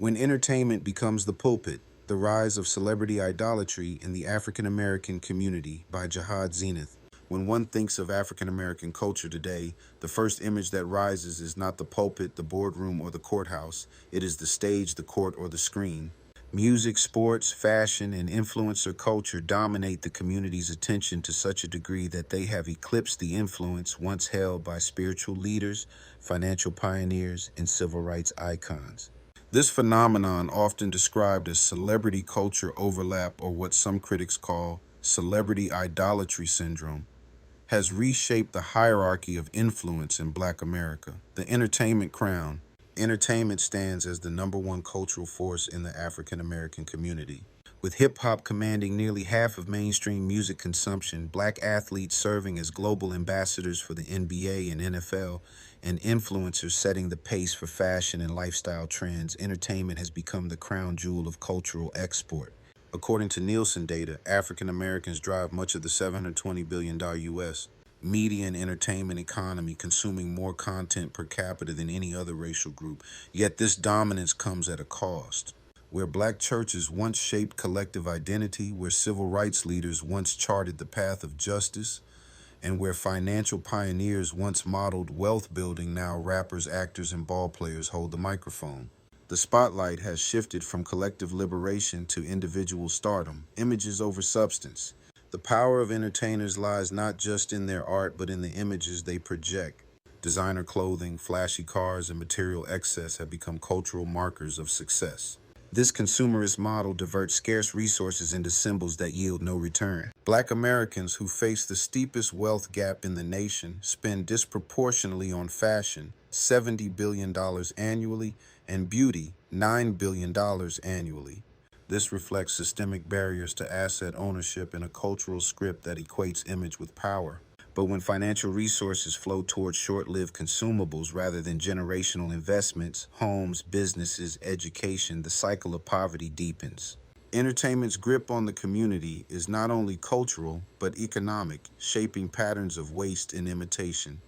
When entertainment becomes the pulpit, the rise of celebrity idolatry in the African American community by Jihad Zenith. When one thinks of African American culture today, the first image that rises is not the pulpit, the boardroom, or the courthouse. It is the stage, the court, or the screen. Music, sports, fashion, and influencer culture dominate the community's attention to such a degree that they have eclipsed the influence once held by spiritual leaders, financial pioneers, and civil rights icons. This phenomenon, often described as celebrity culture overlap or what some critics call celebrity idolatry syndrome, has reshaped the hierarchy of influence in Black America. The entertainment crown. Entertainment stands as the number one cultural force in the African American community. With hip-hop commanding nearly half of mainstream music consumption, Black athletes serving as global ambassadors for the NBA and NFL, and influencers setting the pace for fashion and lifestyle trends, entertainment has become the crown jewel of cultural export. According to Nielsen data, African Americans drive much of the $720 billion U.S. media and entertainment economy, consuming more content per capita than any other racial group. Yet this dominance comes at a cost. Where Black churches once shaped collective identity, where civil rights leaders once charted the path of justice, and where financial pioneers once modeled wealth building, now rappers, actors, and ball players hold the microphone. The spotlight has shifted from collective liberation to individual stardom, images over substance. The power of entertainers lies not just in their art, but in the images they project. Designer clothing, flashy cars, and material excess have become cultural markers of success. This consumerist model diverts scarce resources into symbols that yield no return. Black Americans, who face the steepest wealth gap in the nation, spend disproportionately on fashion, $70 billion annually, and beauty, $9 billion annually. This reflects systemic barriers to asset ownership in a cultural script that equates image with power. But when financial resources flow towards short-lived consumables rather than generational investments, homes, businesses, education, the cycle of poverty deepens. Entertainment's grip on the community is not only cultural, but economic, shaping patterns of waste and imitation.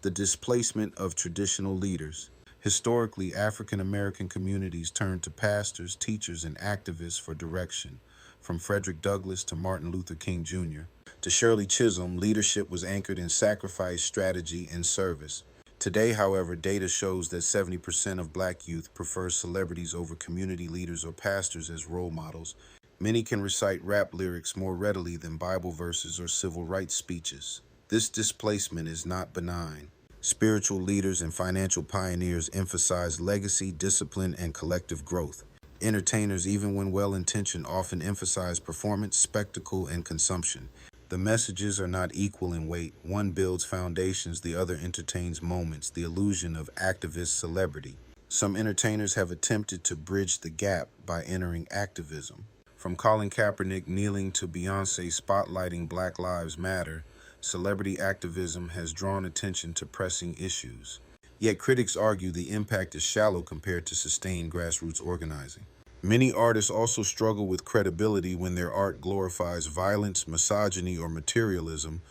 The displacement of traditional leaders. Historically, African American communities turned to pastors, teachers, and activists for direction. From Frederick Douglass to Martin Luther King Jr. to Shirley Chisholm, leadership was anchored in sacrifice, strategy, and service. Today, however, data shows that 70% of Black youth prefer celebrities over community leaders or pastors as role models. Many can recite rap lyrics more readily than Bible verses or civil rights speeches. This displacement is not benign. Spiritual leaders and financial pioneers emphasize legacy, discipline, and collective growth. Entertainers, even when well-intentioned, often emphasize performance, spectacle, and consumption. The messages are not equal in weight. One builds foundations, the other entertains moments, the illusion of activist celebrity. Some entertainers have attempted to bridge the gap by entering activism. From Colin Kaepernick kneeling to Beyoncé spotlighting Black Lives Matter, celebrity activism has drawn attention to pressing issues. Yet critics argue the impact is shallow compared to sustained grassroots organizing. Many artists also struggle with credibility when their art glorifies violence, misogyny, or materialism,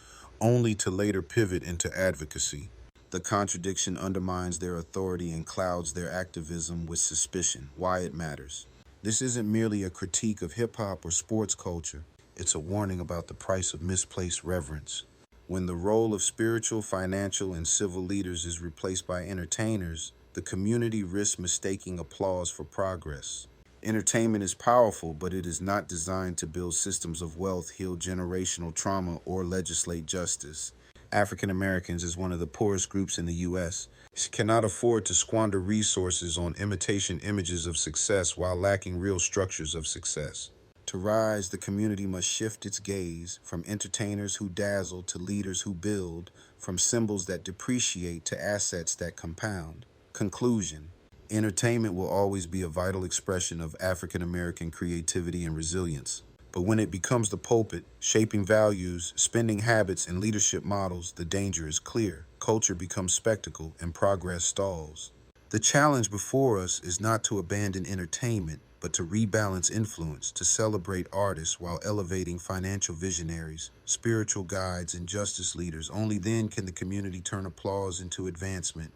only to later pivot into advocacy. The contradiction undermines their authority and clouds their activism with suspicion. Why it matters. This isn't merely a critique of hip-hop or sports culture. It's a warning about the price of misplaced reverence. When the role of spiritual, financial, and civil leaders is replaced by entertainers, the community risks mistaking applause for progress. Entertainment is powerful, but it is not designed to build systems of wealth, heal generational trauma, or legislate justice. African Americans, as one of the poorest groups in the U.S., cannot afford to squander resources on imitation images of success while lacking real structures of success. To rise, the community must shift its gaze from entertainers who dazzle to leaders who build, from symbols that depreciate to assets that compound. Conclusion. Entertainment will always be a vital expression of African American creativity and resilience. But when it becomes the pulpit, shaping values, spending habits, and leadership models, the danger is clear. Culture becomes spectacle and progress stalls. The challenge before us is not to abandon entertainment, but to rebalance influence, to celebrate artists while elevating financial visionaries, spiritual guides, and justice leaders. Only then can the community turn applause into advancement.